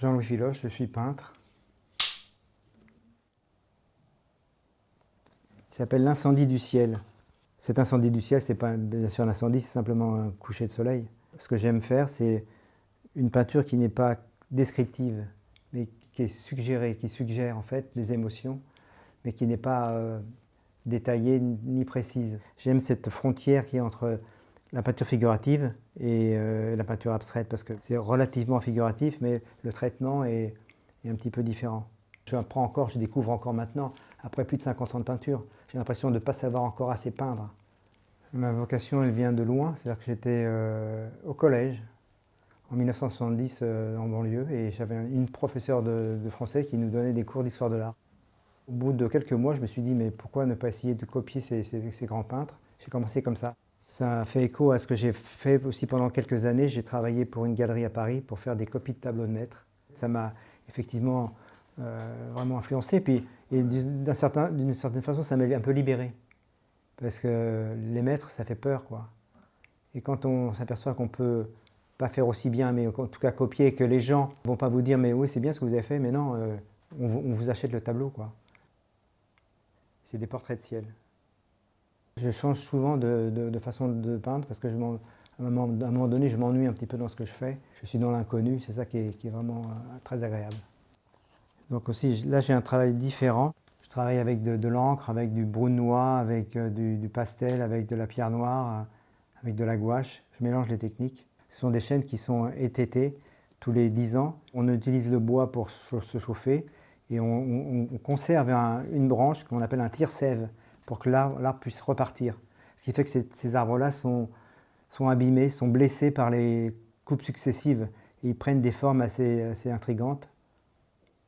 Jean-Louis Filoche, je suis peintre. Il s'appelle l'incendie du ciel. Cet incendie du ciel, c'est pas bien sûr un incendie, c'est simplement un coucher de soleil. Ce que j'aime faire, c'est une peinture qui n'est pas descriptive, mais qui est suggérée, qui suggère en fait des émotions, mais qui n'est pas détaillée ni précise. J'aime cette frontière qui est entre la peinture figurative et la peinture abstraite, parce que c'est relativement figuratif, mais le traitement est un petit peu différent. Je découvre encore maintenant, après plus de 50 ans de peinture, j'ai l'impression de ne pas savoir encore assez peindre. Ma vocation, elle vient de loin, c'est-à-dire que j'étais au collège, en 1970 en banlieue, et j'avais une professeure de français qui nous donnait des cours d'histoire de l'art. Au bout de quelques mois, je me suis dit, mais pourquoi ne pas essayer de copier ces grands peintres? J'ai commencé comme ça. Ça a fait écho à ce que j'ai fait aussi pendant quelques années. J'ai travaillé pour une galerie à Paris pour faire des copies de tableaux de maîtres. Ça m'a effectivement vraiment influencé. Et d'une certaine façon, ça m'a un peu libéré. Parce que les maîtres, ça fait peur, quoi. Et quand on s'aperçoit qu'on peut pas faire aussi bien, mais en tout cas copier, que les gens ne vont pas vous dire, mais oui, c'est bien ce que vous avez fait, mais non, on vous achète le tableau, quoi. C'est des portraits de ciel. Je change souvent de façon de peindre parce que à un moment donné, je m'ennuie un petit peu dans ce que je fais. Je suis dans l'inconnu, c'est ça qui est vraiment très agréable. Donc aussi, là, j'ai un travail différent. Je travaille avec de l'encre, avec du brunois, avec du pastel, avec de la pierre noire, avec de la gouache. Je mélange les techniques. Ce sont des chaînes qui sont étêtées tous les 10 ans. On utilise le bois pour se chauffer et on conserve une branche qu'on appelle un tire-sève pour que l'arbre puisse repartir. Ce qui fait que ces arbres-là sont abîmés, sont blessés par les coupes successives et ils prennent des formes assez intrigantes.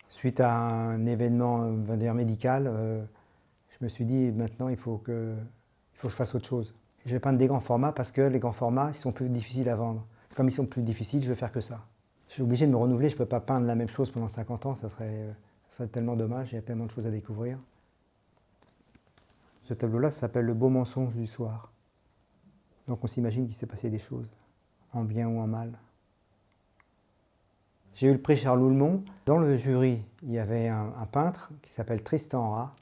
Suite à un événement on va dire, médical, je me suis dit maintenant il faut que je fasse autre chose. Et je vais peindre des grands formats parce que les grands formats ils sont plus difficiles à vendre. Comme ils sont plus difficiles, je vais faire que ça. Je suis obligé de me renouveler, je ne peux pas peindre la même chose pendant 50 ans, ça serait tellement dommage, il y a tellement de choses à découvrir. Ce tableau-là s'appelle Le beau mensonge du soir. Donc on s'imagine qu'il s'est passé des choses, en bien ou en mal. J'ai eu le prix Charles Houlmont. Dans le jury, il y avait un peintre qui s'appelle Tristan Rat.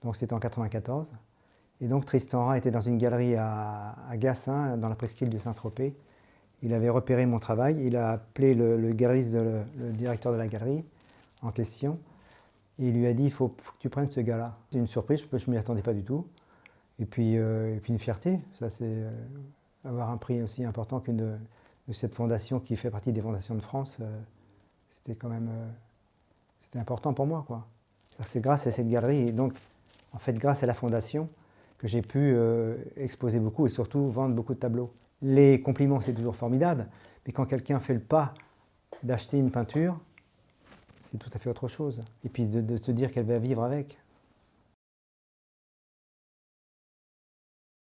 Donc c'était en 1994. Et donc Tristan Rat était dans une galerie à Gassin, dans la presqu'île de Saint-Tropez. Il avait repéré mon travail. Il a appelé le galeriste, le directeur de la galerie en question. Et il lui a dit, il faut que tu prennes ce gars-là. C'est une surprise, je ne m'y attendais pas du tout. Et puis une fierté, ça c'est avoir un prix aussi important de cette fondation qui fait partie des fondations de France, c'était quand même c'était important pour moi, quoi. C'est grâce à cette galerie et donc en fait grâce à la fondation que j'ai pu exposer beaucoup et surtout vendre beaucoup de tableaux. Les compliments c'est toujours formidable, mais quand quelqu'un fait le pas d'acheter une peinture, c'est tout à fait autre chose. Et puis de se dire qu'elle va vivre avec.